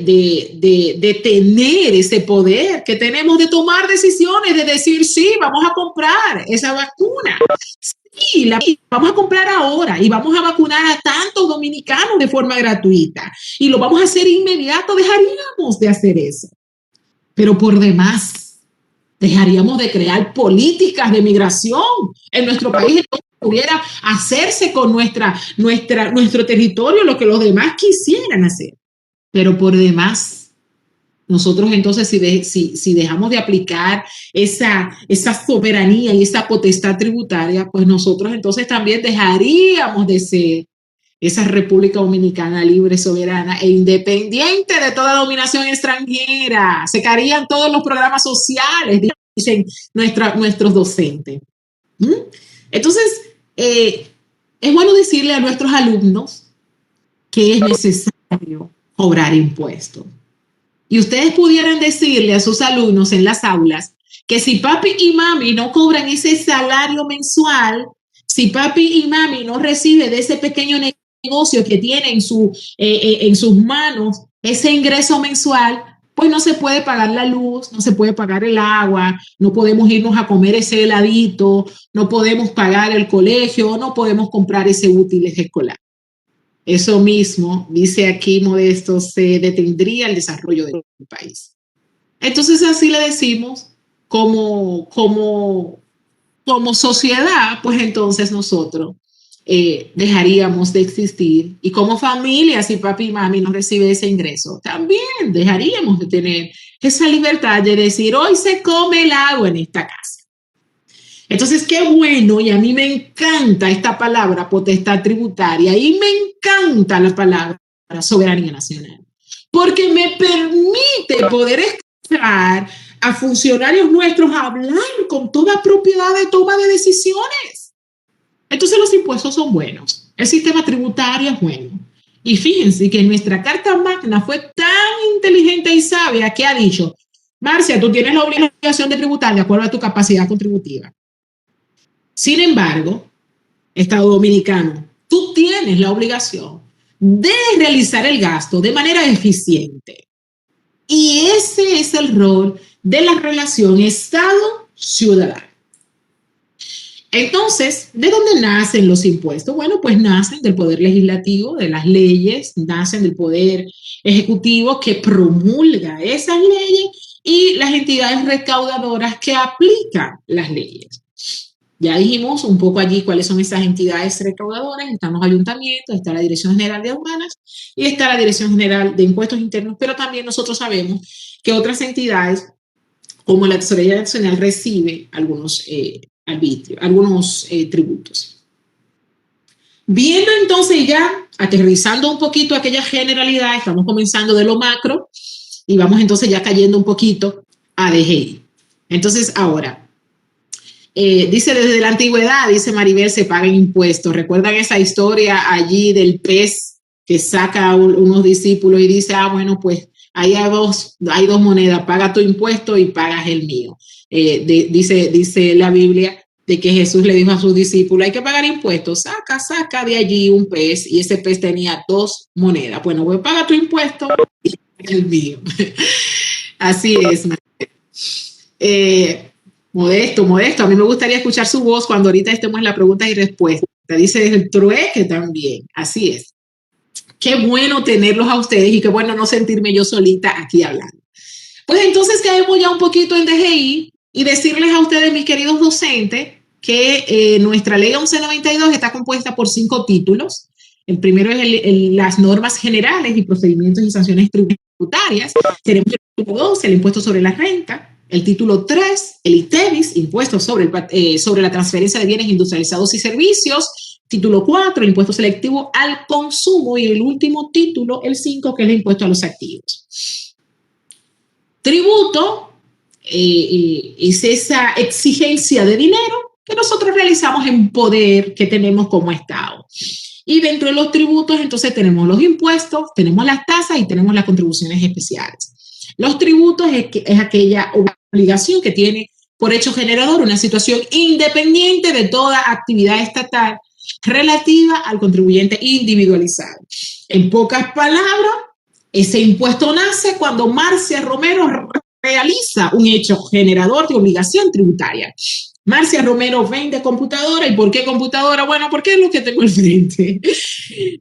de tener ese poder que tenemos de tomar decisiones, de decir, sí, vamos a comprar esa vacuna. Sí, la vamos a comprar ahora y vamos a vacunar a tantos dominicanos de forma gratuita y lo vamos a hacer inmediato. Dejaríamos de hacer eso. Pero por demás, dejaríamos de crear políticas de migración en nuestro país. Pudiera hacerse con nuestro territorio lo que los demás quisieran hacer. Pero por demás, nosotros entonces si dejamos de aplicar esa soberanía y esa potestad tributaria, pues nosotros entonces también dejaríamos de ser esa República Dominicana libre, soberana e independiente de toda dominación extranjera. Se caerían todos los programas sociales, dicen nuestros docentes. Entonces, es bueno decirle a nuestros alumnos que es necesario cobrar impuestos. Y ustedes pudieran decirle a sus alumnos en las aulas que si papi y mami no cobran ese salario mensual, si papi y mami no reciben de ese pequeño negocio que tiene en sus manos ese ingreso mensual, pues no se puede pagar la luz, no se puede pagar el agua, no podemos irnos a comer ese heladito, no podemos pagar el colegio, no podemos comprar ese útil escolar. Eso mismo, dice aquí Modesto, se detendría el desarrollo del país. Entonces así le decimos como sociedad, pues entonces nosotros dejaríamos de existir y como familia, si papi y mami no reciben ese ingreso, también dejaríamos de tener esa libertad de decir, hoy se come el agua en esta casa. Entonces, qué bueno, y a mí me encanta esta palabra potestad tributaria y me encanta la palabra soberanía nacional, porque me permite poder escuchar a funcionarios nuestros hablar con toda propiedad de toma de decisiones. Entonces, los impuestos son buenos, el sistema tributario es bueno. Y fíjense que nuestra Carta Magna fue tan inteligente y sabia que ha dicho, Marcia, tú tienes la obligación de tributar de acuerdo a tu capacidad contributiva. Sin embargo, Estado Dominicano, tú tienes la obligación de realizar el gasto de manera eficiente. Y ese es el rol de la relación Estado-ciudadano. Entonces, ¿de dónde nacen los impuestos? Bueno, pues nacen del poder legislativo, de las leyes, nacen del poder ejecutivo que promulga esas leyes y las entidades recaudadoras que aplican las leyes. Ya dijimos un poco allí cuáles son esas entidades recaudadoras. Están los ayuntamientos, está la Dirección General de Aduanas y está la Dirección General de Impuestos Internos, pero también nosotros sabemos que otras entidades, como la Tesorería Nacional, recibe algunos tributos. Viendo entonces ya, aterrizando un poquito aquella generalidad, estamos comenzando de lo macro y vamos entonces ya cayendo un poquito a DGI. Entonces ahora, dice desde la antigüedad, dice Maribel, se pagan impuestos. ¿Recuerdan esa historia allí del pez que saca unos discípulos y dice, bueno, pues hay dos monedas, paga tu impuesto y pagas el mío? Dice la Biblia de que Jesús le dijo a sus discípulos, hay que pagar impuestos, saca de allí un pez y ese pez tenía 2 monedas. Bueno, pues paga tu impuesto y el mío. Así es. Modesto, a mí me gustaría escuchar su voz cuando ahorita estemos en la pregunta y respuesta. Dice el trueque también, así es. Qué bueno tenerlos a ustedes y qué bueno no sentirme yo solita aquí hablando. Pues entonces caemos ya un poquito en DGI y decirles a ustedes, mis queridos docentes, que nuestra ley 1192 está compuesta por 5 títulos. El primero es las normas generales y procedimientos y sanciones tributarias. Tenemos el título 2, el impuesto sobre la renta. El título 3, el ITEVIS, impuestos sobre la transferencia de bienes industrializados y servicios. Título 4, el impuesto selectivo al consumo. Y el último título, el 5, que es el impuesto a los activos. Tributo es esa exigencia de dinero que nosotros realizamos en poder que tenemos como Estado. Y dentro de los tributos, entonces, tenemos los impuestos, tenemos las tasas y tenemos las contribuciones especiales. Los tributos es aquella obligación que tiene por hecho generador una situación independiente de toda actividad estatal relativa al contribuyente individualizado. En pocas palabras, Ese impuesto nace cuando Marcia Romero realiza un hecho generador de obligación tributaria. Marcia Romero vende computadora. ¿Y por qué computadora? Bueno, porque es lo que tengo al frente.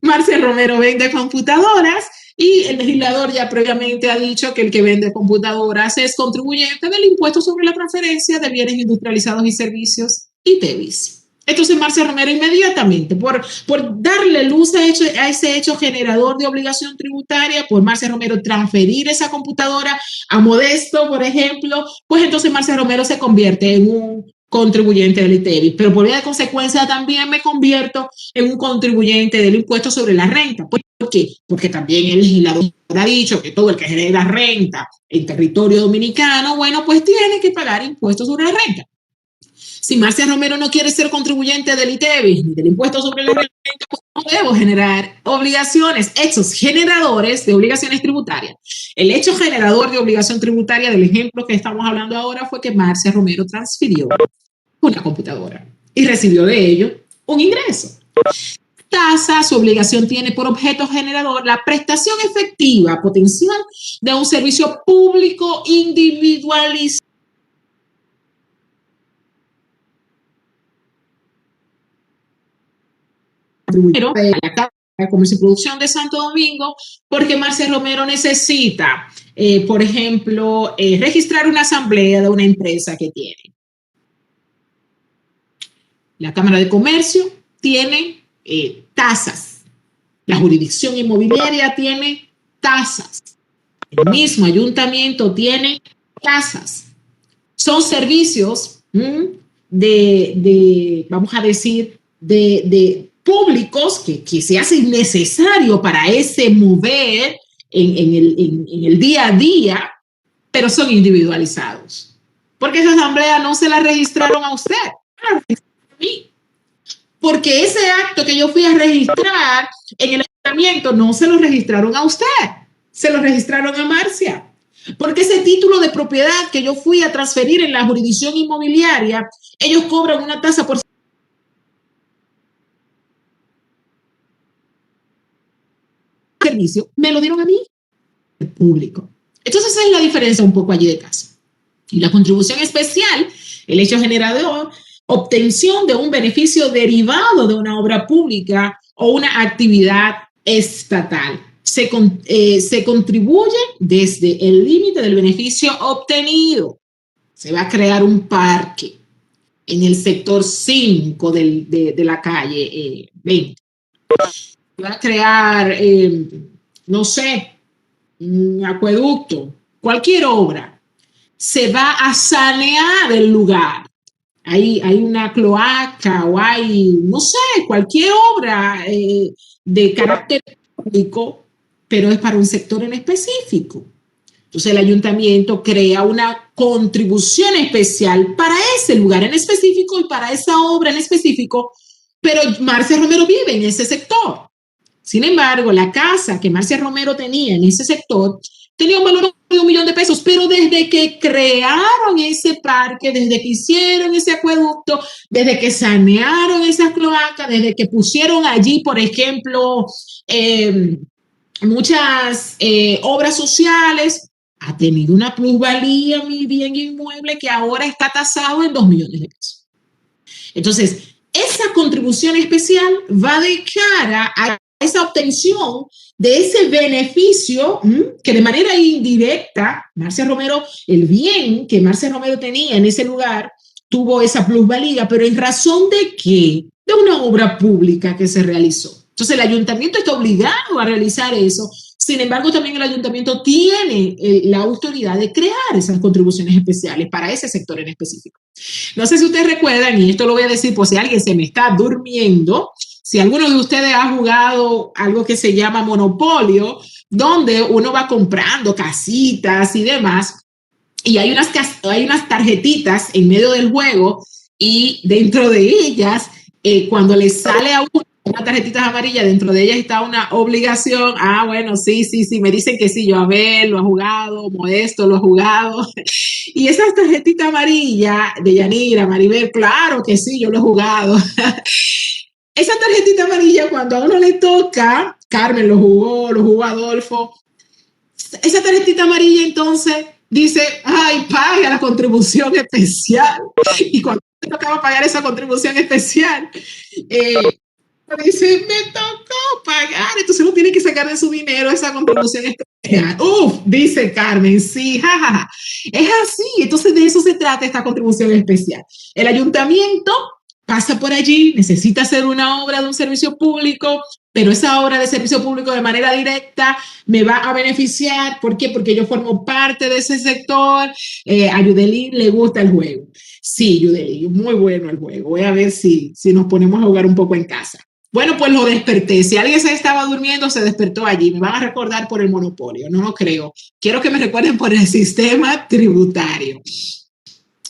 Marcia Romero vende computadoras y el legislador ya previamente ha dicho que el que vende computadoras es contribuyente del impuesto sobre la transferencia de bienes industrializados y servicios, ITEVIS. Entonces Marcia Romero inmediatamente, por darle luz a ese hecho generador de obligación tributaria, por Marcia Romero transferir esa computadora a Modesto, por ejemplo, pues entonces Marcia Romero se convierte en un contribuyente del ITEVIS, pero por vía de consecuencia también me convierto en un contribuyente del impuesto sobre la renta. ¿Por qué? Porque también el legislador ha dicho que todo el que genera renta en territorio dominicano, bueno, pues tiene que pagar impuestos sobre la renta. Si Marcia Romero no quiere ser contribuyente del ITEVIS ni del impuesto sobre la renta, pues no debo generar obligaciones, hechos generadores de obligaciones tributarias. El hecho generador de obligación tributaria del ejemplo que estamos hablando ahora fue que Marcia Romero transfirió una computadora y recibió de ello un ingreso. Tasa, su obligación tiene por objeto generador la prestación efectiva potencial de un servicio público individualizado. A la Cámara de Comercio y Producción de Santo Domingo, porque Marcia Romero necesita, por ejemplo, registrar una asamblea de una empresa que tiene. La Cámara de Comercio tiene tasas, la jurisdicción inmobiliaria tiene tasas, el mismo ayuntamiento tiene tasas. Son servicios vamos a decir, de públicos que se hacen necesario para ese mover en el día a día, pero son individualizados. Porque esa asamblea no se la registraron a usted, a mí. Porque ese acto que yo fui a registrar en el ayuntamiento no se lo registraron a usted, se lo registraron a Marcia. Porque ese título de propiedad que yo fui a transferir en la jurisdicción inmobiliaria, ellos cobran una tasa por servicio, me lo dieron a mí, el público. Entonces esa es la diferencia un poco allí de casa. Y la contribución especial, el hecho generador, obtención de un beneficio derivado de una obra pública o una actividad estatal. Se contribuye desde el límite del beneficio obtenido. Se va a crear un parque en el sector 5 de la calle 20. Se va a crear, no sé, un acueducto, cualquier obra. Se va a sanear el lugar. Hay una cloaca o hay, no sé, cualquier obra de carácter público, pero es para un sector en específico. Entonces el ayuntamiento crea una contribución especial para ese lugar en específico y para esa obra en específico, pero Marcia Romero vive en ese sector. Sin embargo, la casa que Marcia Romero tenía en ese sector tenía un valor de $1 millón, pero desde que crearon ese parque, desde que hicieron ese acueducto, desde que sanearon esas cloacas, desde que pusieron allí, por ejemplo, muchas obras sociales, ha tenido una plusvalía, mi bien inmueble, que ahora está tasado en $2 millones. Entonces, esa contribución especial va de cara a esa obtención de ese beneficio que de manera indirecta, Marcia Romero, el bien que Marcia Romero tenía en ese lugar, tuvo esa plusvalía, pero ¿en razón de qué? De una obra pública que se realizó. Entonces el ayuntamiento está obligado a realizar eso. Sin embargo, también el ayuntamiento tiene la autoridad de crear esas contribuciones especiales para ese sector en específico. No sé si ustedes recuerdan, y esto lo voy a decir por si alguien se me está durmiendo, si alguno de ustedes ha jugado algo que se llama Monopolio, donde uno va comprando casitas y demás, y hay unas tarjetitas en medio del juego, y dentro de ellas, cuando le sale a uno unas tarjetitas amarillas, dentro de ellas está una obligación. Ah, bueno, sí, me dicen que sí, yo Abel lo ha jugado, Modesto lo ha jugado. Y esas tarjetitas amarillas de Yanira, Maribel, claro que sí, yo lo he jugado. Esa tarjetita amarilla, cuando a uno le toca, Carmen lo jugó Adolfo, Esa tarjetita amarilla entonces dice, ay, paga la contribución especial. Y cuando te tocaba pagar esa contribución especial, dice, me tocó pagar, entonces uno tiene que sacar de su dinero esa contribución especial. Uf, dice Carmen, sí, jajaja. Ja, ja. Es así, entonces de eso se trata esta contribución especial. El ayuntamiento pasa por allí, necesita hacer una obra de un servicio público, pero esa obra de servicio público de manera directa me va a beneficiar. ¿Por qué? Porque yo formo parte de ese sector. A Yudeli le gusta el juego. Sí, Yudeli, muy bueno el juego. Voy a ver si nos ponemos a jugar un poco en casa. Bueno, pues lo desperté. Si alguien se estaba durmiendo, se despertó allí. Me van a recordar por el monopolio. No lo creo. Quiero que me recuerden por el sistema tributario.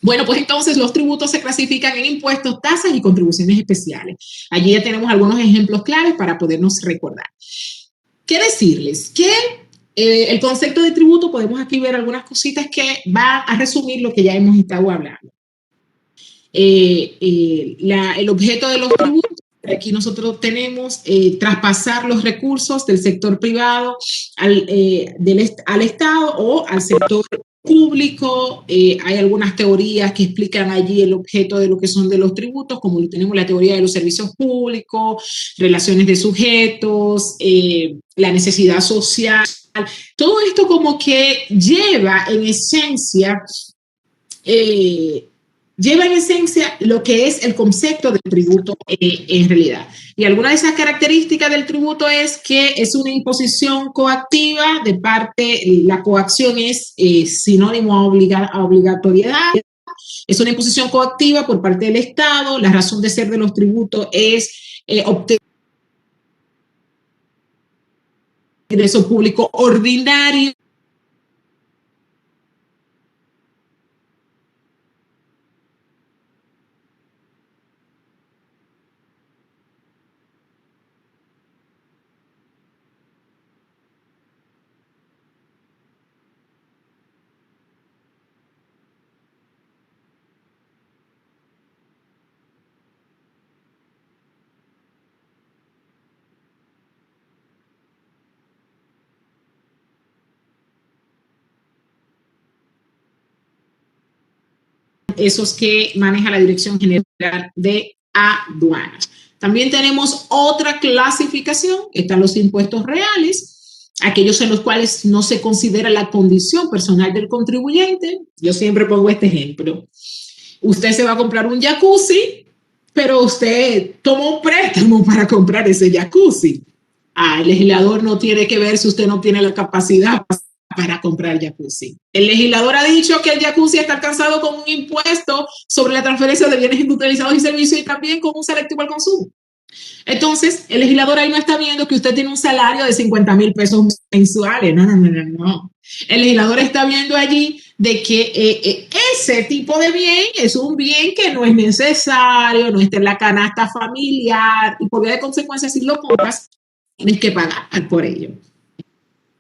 Bueno, pues entonces los tributos se clasifican en impuestos, tasas y contribuciones especiales. Allí ya tenemos algunos ejemplos claves para podernos recordar. ¿Qué decirles? Que el concepto de tributo, podemos aquí ver algunas cositas que va a resumir lo que ya hemos estado hablando. El objeto de los tributos, aquí nosotros tenemos traspasar los recursos del sector privado al Estado o al sector público. Hay algunas teorías que explican allí el objeto de lo que son de los tributos, como tenemos la teoría de los servicios públicos, relaciones de sujetos, la necesidad social. Todo esto como que lleva en esencia lo que es el concepto del tributo en realidad. Y alguna de esas características del tributo es que es una imposición coactiva de parte, la coacción es sinónimo a obligatoriedad, es una imposición coactiva por parte del Estado. La razón de ser de los tributos es obtener ingreso público ordinario. Esos que maneja la Dirección General de Aduanas. También tenemos otra clasificación, están los impuestos reales, aquellos en los cuales no se considera la condición personal del contribuyente. Yo siempre pongo este ejemplo. Usted se va a comprar un jacuzzi, pero usted tomó un préstamo para comprar ese jacuzzi. El legislador no tiene que ver si usted no tiene la capacidad para comprar jacuzzi. El legislador ha dicho que el jacuzzi está alcanzado con un impuesto sobre la transferencia de bienes industrializados y servicios y también con un selectivo al consumo. Entonces, el legislador ahí no está viendo que usted tiene un salario de 50,000 pesos mensuales. No. El legislador está viendo allí de que ese tipo de bien es un bien que no es necesario, no está en la canasta familiar y por vía de consecuencia, si lo compras, tienes que pagar por ello.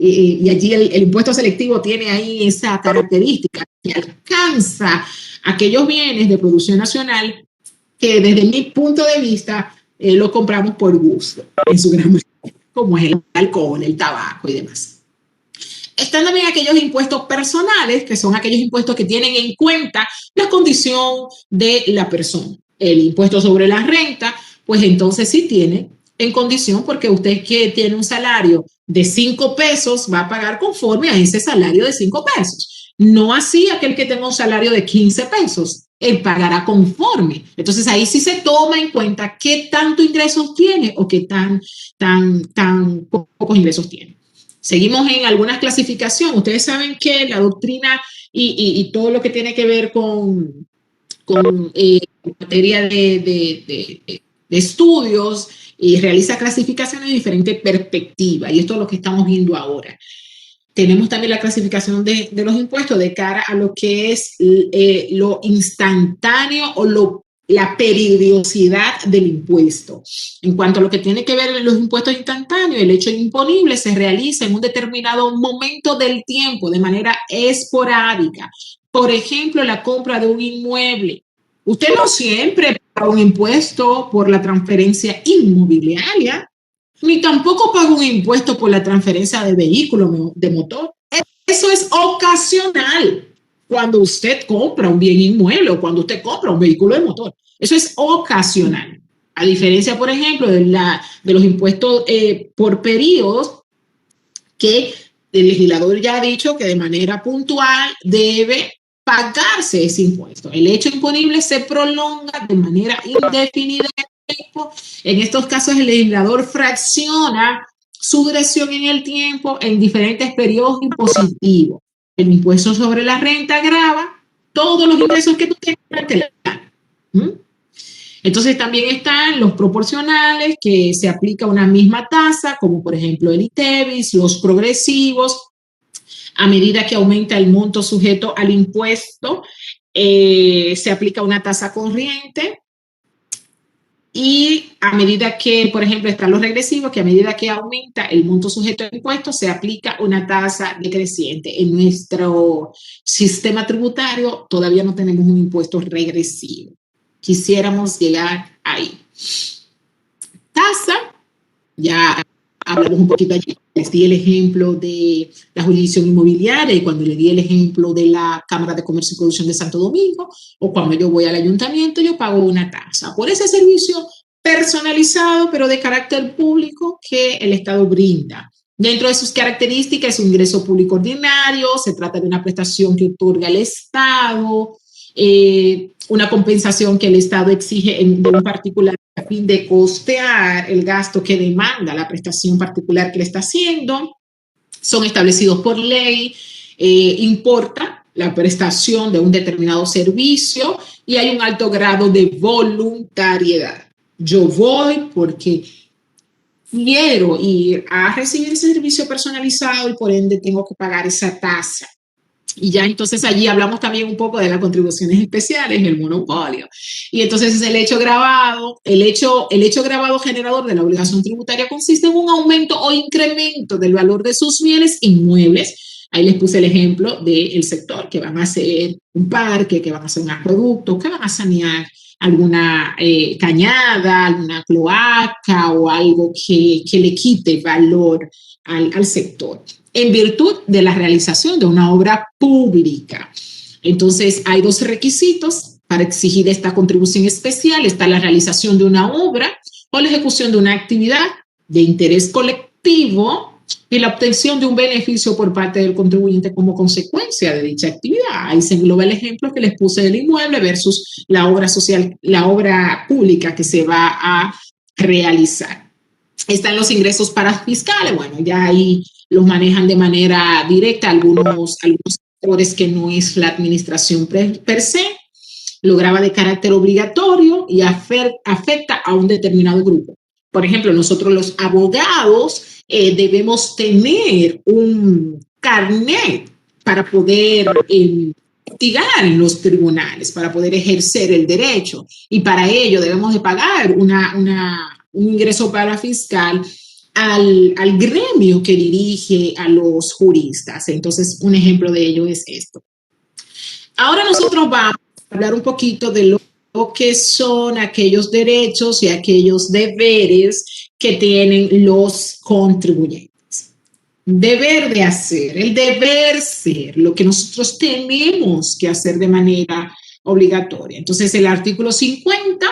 Y allí el impuesto selectivo tiene ahí esa característica que alcanza aquellos bienes de producción nacional que desde mi punto de vista lo compramos por gusto, en su gran mayoría, como es el alcohol, el tabaco y demás. Están también aquellos impuestos personales, que son aquellos impuestos que tienen en cuenta la condición de la persona. El impuesto sobre la renta, pues entonces sí tiene en condición, porque usted que tiene un salario de 5 pesos va a pagar conforme a ese salario de 5 pesos. No así aquel que tenga un salario de 15 pesos, él pagará conforme. Entonces ahí sí se toma en cuenta qué tanto ingresos tiene o qué tan pocos ingresos tiene. Seguimos en algunas clasificaciones. Ustedes saben que la doctrina y todo lo que tiene que ver con materia de estudios y realiza clasificaciones de diferentes perspectivas, y esto es lo que estamos viendo ahora. Tenemos también la clasificación de los impuestos de cara a lo que es lo instantáneo o la periodicidad del impuesto. En cuanto a lo que tiene que ver en los impuestos instantáneos, el hecho imponible se realiza en un determinado momento del tiempo de manera esporádica. Por ejemplo, la compra de un inmueble. Usted no siempre paga un impuesto por la transferencia inmobiliaria, ni tampoco paga un impuesto por la transferencia de vehículo, de motor. Eso es ocasional cuando usted compra un bien inmueble o cuando usted compra un vehículo de motor. Eso es ocasional. A diferencia, por ejemplo, de los impuestos por periodos, que el legislador ya ha dicho que de manera puntual debe pagarse ese impuesto. El hecho imponible se prolonga de manera indefinida en el tiempo. En estos casos, el legislador fracciona su duración en el tiempo en diferentes periodos impositivos. El impuesto sobre la renta grava todos los ingresos que tú tengas durante el año. ¿Mm? Entonces también están los proporcionales, que se aplica una misma tasa, como por ejemplo el ITEVIS, los progresivos, a medida que aumenta el monto sujeto al impuesto, se aplica una tasa corriente. Y a medida que, por ejemplo, están los regresivos, que a medida que aumenta el monto sujeto al impuesto, se aplica una tasa decreciente. En nuestro sistema tributario todavía no tenemos un impuesto regresivo. Quisiéramos llegar ahí. Tasa, ya hablamos un poquito allí. Les di el ejemplo de la jurisdicción inmobiliaria y cuando le di el ejemplo de la Cámara de Comercio y Producción de Santo Domingo, o cuando yo voy al ayuntamiento, yo pago una tasa por ese servicio personalizado, pero de carácter público que el Estado brinda. Dentro de sus características, es un ingreso público ordinario, se trata de una prestación que otorga el Estado, una compensación que el Estado exige de un particular a fin de costear el gasto que demanda la prestación particular que le está haciendo. Son establecidos por ley, importa la prestación de un determinado servicio y hay un alto grado de voluntariedad. Yo voy porque quiero ir a recibir ese servicio personalizado y por ende tengo que pagar esa tasa. Y ya entonces allí hablamos también un poco de las contribuciones especiales, el monopolio. Y entonces el hecho grabado, el hecho grabado generador de la obligación tributaria consiste en un aumento o incremento del valor de sus bienes inmuebles. Ahí les puse el ejemplo del sector, que van a hacer un parque, que van a hacer un acueducto, que van a sanear alguna cañada, alguna cloaca o algo que le quite valor al sector, en virtud de la realización de una obra pública. Entonces, hay dos requisitos para exigir esta contribución especial. Está la realización de una obra o la ejecución de una actividad de interés colectivo y la obtención de un beneficio por parte del contribuyente como consecuencia de dicha actividad. Ahí se engloba el ejemplo que les puse del inmueble versus la obra social, la obra pública que se va a realizar. Están los ingresos parafiscales, bueno, ya ahí los manejan de manera directa algunos sectores que no es la administración per se, lo grava de carácter obligatorio y afecta a un determinado grupo. Por ejemplo, nosotros los abogados debemos tener un carnet para poder litigar en los tribunales, para poder ejercer el derecho, y para ello debemos de pagar un ingreso parafiscal al gremio que dirige a los juristas. Entonces, un ejemplo de ello es esto. Ahora nosotros vamos a hablar un poquito de lo que son aquellos derechos y aquellos deberes que tienen los contribuyentes. Deber de hacer, el deber ser, lo que nosotros tenemos que hacer de manera obligatoria. Entonces, el artículo 50,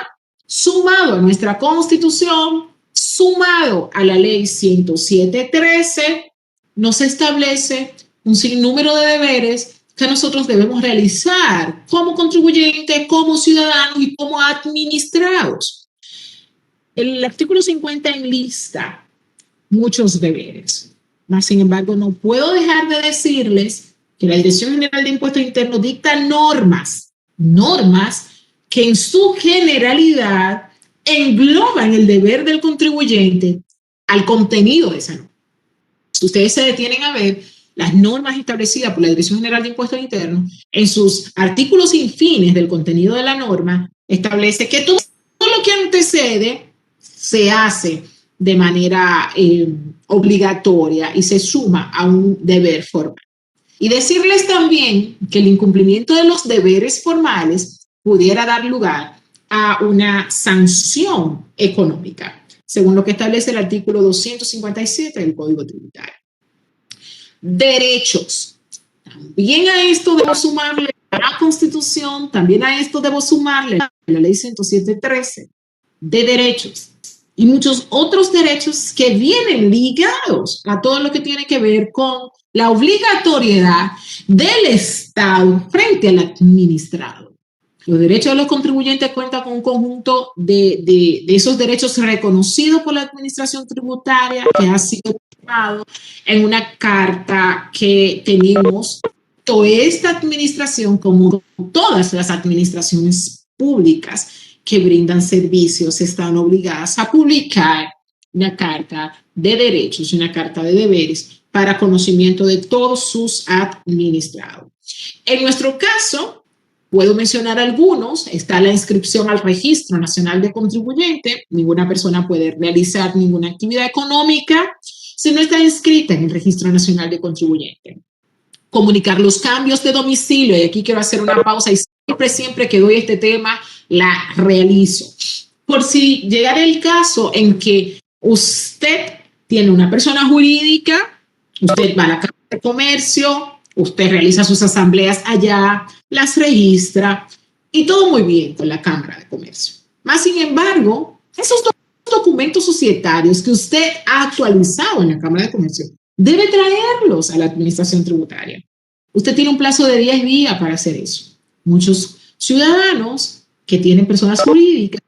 sumado a nuestra Constitución, sumado a la ley 107.13, nos establece un sinnúmero de deberes que nosotros debemos realizar como contribuyentes, como ciudadanos y como administrados. El artículo 50 enlista muchos deberes, mas sin embargo no puedo dejar de decirles que la Dirección General de Impuestos Internos dicta normas que en su generalidad engloban el deber del contribuyente al contenido de esa norma. Si ustedes se detienen a ver las normas establecidas por la Dirección General de Impuestos Internos, en sus artículos sin fines del contenido de la norma, establece que todo lo que antecede se hace de manera obligatoria y se suma a un deber formal. Y decirles también que el incumplimiento de los deberes formales pudiera dar lugar a una sanción económica, según lo que establece el artículo 257 del Código Tributario. Derechos. Bien, a esto debo sumarle la Constitución, también a esto debo sumarle la Ley 107.13 de derechos y muchos otros derechos que vienen ligados a todo lo que tiene que ver con la obligatoriedad del Estado frente al administrado. Los derechos de los contribuyentes cuentan con un conjunto de esos derechos reconocidos por la administración tributaria que ha sido firmado en una carta que tenemos toda esta administración, como todas las administraciones públicas que brindan servicios, están obligadas a publicar una carta de derechos y una carta de deberes para conocimiento de todos sus administrados. En nuestro caso, puedo mencionar algunos. Está la inscripción al Registro Nacional de Contribuyentes. Ninguna persona puede realizar ninguna actividad económica si no está inscrita en el Registro Nacional de Contribuyentes. Comunicar los cambios de domicilio, y aquí quiero hacer una pausa y siempre que doy este tema la realizo. Por si llegara el caso en que usted tiene una persona jurídica, usted va a la Cámara de Comercio, usted realiza sus asambleas allá, las registra y todo muy bien con la Cámara de Comercio. Más sin embargo, esos documentos societarios que usted ha actualizado en la Cámara de Comercio debe traerlos a la administración tributaria. Usted tiene un plazo de 10 días para hacer eso. Muchos ciudadanos que tienen personas jurídicas